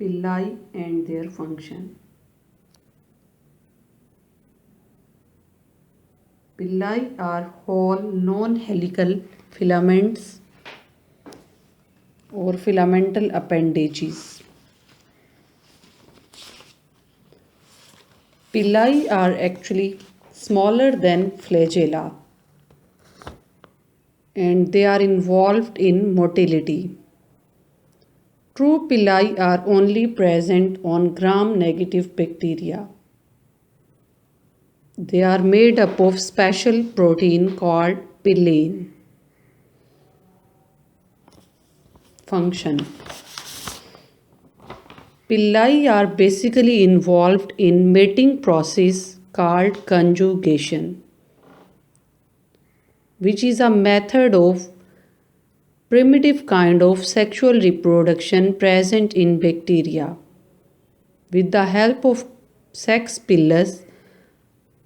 Villi and their function. Villi are whole non-helical filaments or filamental appendages. Villi are actually smaller than flagella and they are involved in motility. True villi are only present on gram-negative bacteria. They are made up of special protein called pillin. Function. Villi are basically involved in mating process called conjugation, which is a method of primitive kind of sexual reproduction present in bacteria. With the help of sex pilus,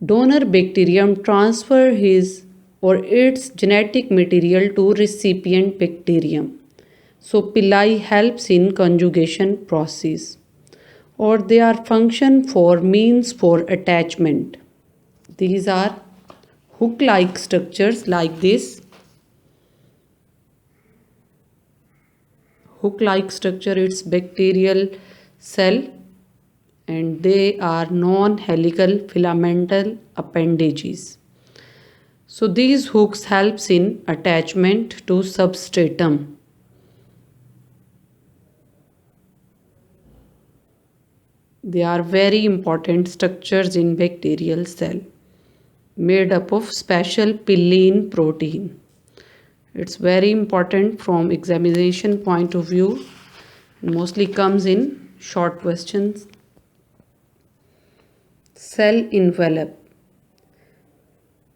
donor bacterium transfer his or its genetic material to recipient bacterium. So villi helps in conjugation process, or they are function for means for attachment. These are hook-like structures like this. Hook-like structure, it's bacterial cell and they are non-helical filamental appendages. So these hooks helps in attachment to substratum. They are very important structures in bacterial cell, made up of special pillin protein. It's very important from examination point of view. Mostly comes in short questions. Cell envelope.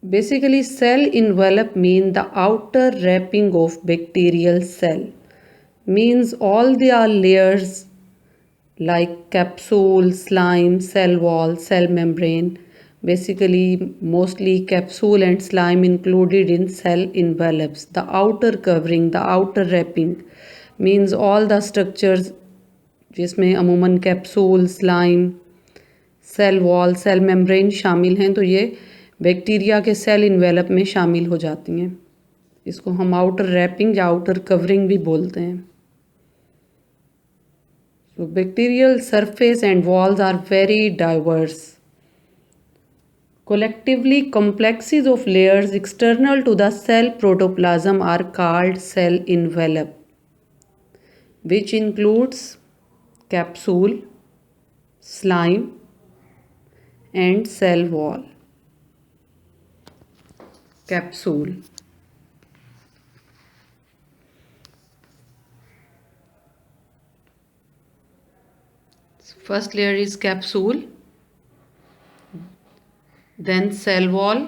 Basically, cell envelope means the outer wrapping of bacterial cell. Means all the layers like capsule, slime, cell wall, cell membrane. Basically, mostly capsule and slime included in cell envelopes. The outer covering, the outer wrapping means all the structures जिसमें अमूमन capsule, slime, cell wall, cell membrane शामिल हैं, तो ये bacteria के cell envelope में शामिल हो जाती हैं. इसको हम आउटर रैपिंग या आउटर कवरिंग भी बोलते हैं. So bacterial surface and walls are very diverse. Collectively, complexes of layers external to the cell protoplasm are called cell envelope, which includes capsule, slime, and cell wall. Capsule. First layer is capsule, then cell wall,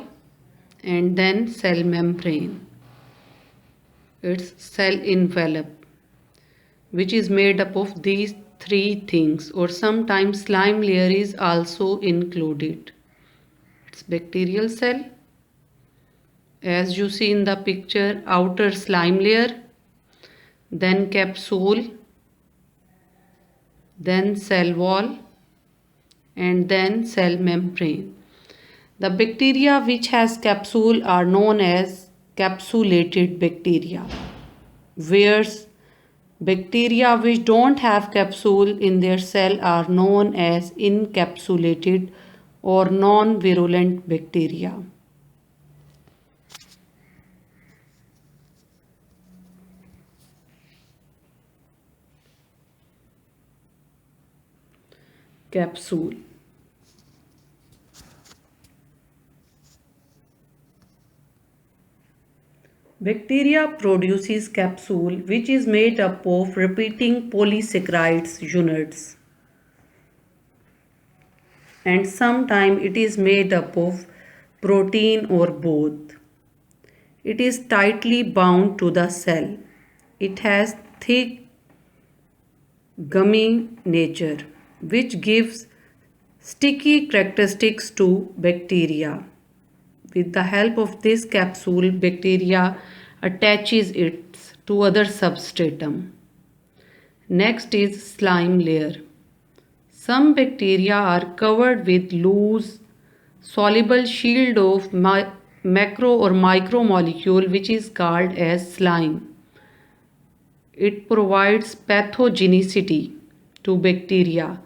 and then cell membrane. It's cell envelope, which is made up of these three things, or sometimes slime layer is also included. It's bacterial cell. As you see in the picture, outer slime layer, then capsule, then cell wall, and then cell membrane. The bacteria which has capsule are known as capsulated bacteria, whereas bacteria which don't have capsule in their cell are known as encapsulated or non-virulent bacteria. Capsule. Bacteria produces capsule which is made up of repeating polysaccharides units, and sometimes it is made up of protein or both. It is tightly bound to the cell. It has thick gummy nature which gives sticky characteristics to bacteria. With the help of this capsule, bacteria attaches it to other substratum. Next is slime layer. Some bacteria are covered with loose, soluble shield of macro or micromolecule which is called as slime. It provides pathogenicity to bacteria.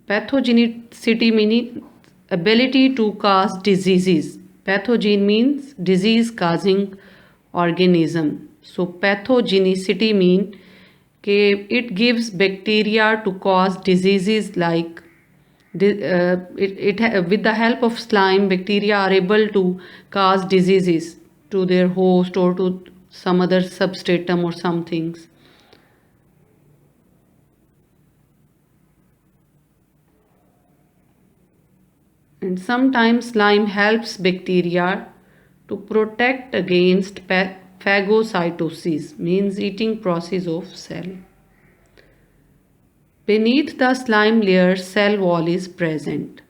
Pathogenicity meaning ability to cause diseases. Pathogen means disease causing organism. So pathogenicity mean it gives bacteria to cause diseases like with the help of slime bacteria are able to cause diseases to their host or to some other substratum or some things. And sometimes slime helps bacteria to protect against phagocytosis, means eating process of cell. Beneath the slime layer, cell wall is present.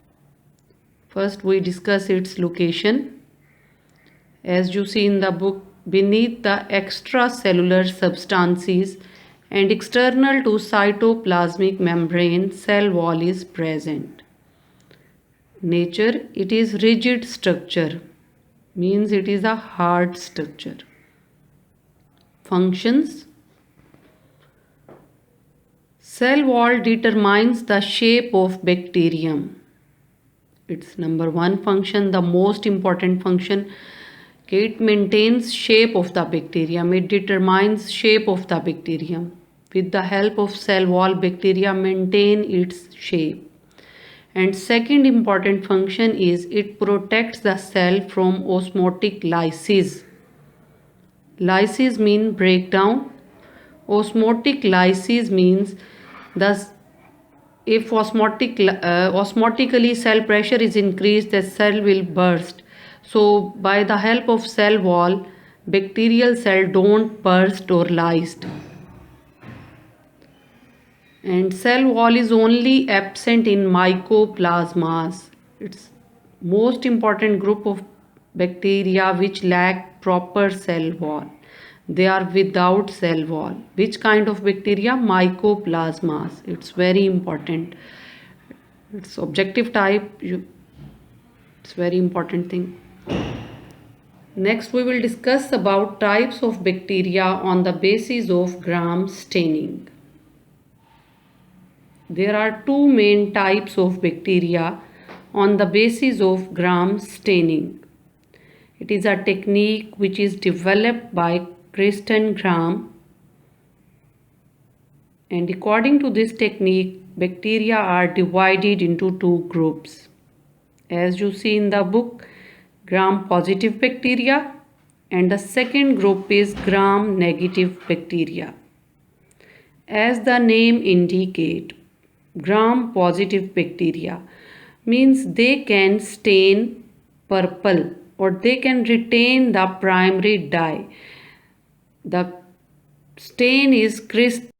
First we discuss its location. As you see in the book, beneath the extracellular substances and external to cytoplasmic membrane, cell wall is present. Nature, it is rigid structure, means it is a hard structure. Functions. Cell wall determines the shape of bacterium. It's number one function, the most important function. It maintains shape of the bacterium. It determines shape of the bacterium. With the help of cell wall, bacteria maintain its shape. And second important function is it protects the cell from osmotic lysis. Lysis means breakdown. Osmotic lysis means thus if osmotically cell pressure is increased, the cell will burst. So by the help of cell wall, bacterial cell don't burst or lyse. And cell wall is only absent in mycoplasmas. It's most important group of bacteria which lack proper cell wall. They are without cell wall. Which kind of bacteria? Mycoplasmas. It's very important. It's objective type. It's very important thing. Next we will discuss about types of bacteria on the basis of Gram staining. There are two main types of bacteria on the basis of Gram staining. It is a technique which is developed by Kristen Gram, and according to this technique, bacteria are divided into two groups. As you see in the book, Gram positive bacteria, and the second group is Gram negative bacteria. As the name indicates, Gram positive bacteria means they can stain purple or they can retain the primary dye. The stain is crisp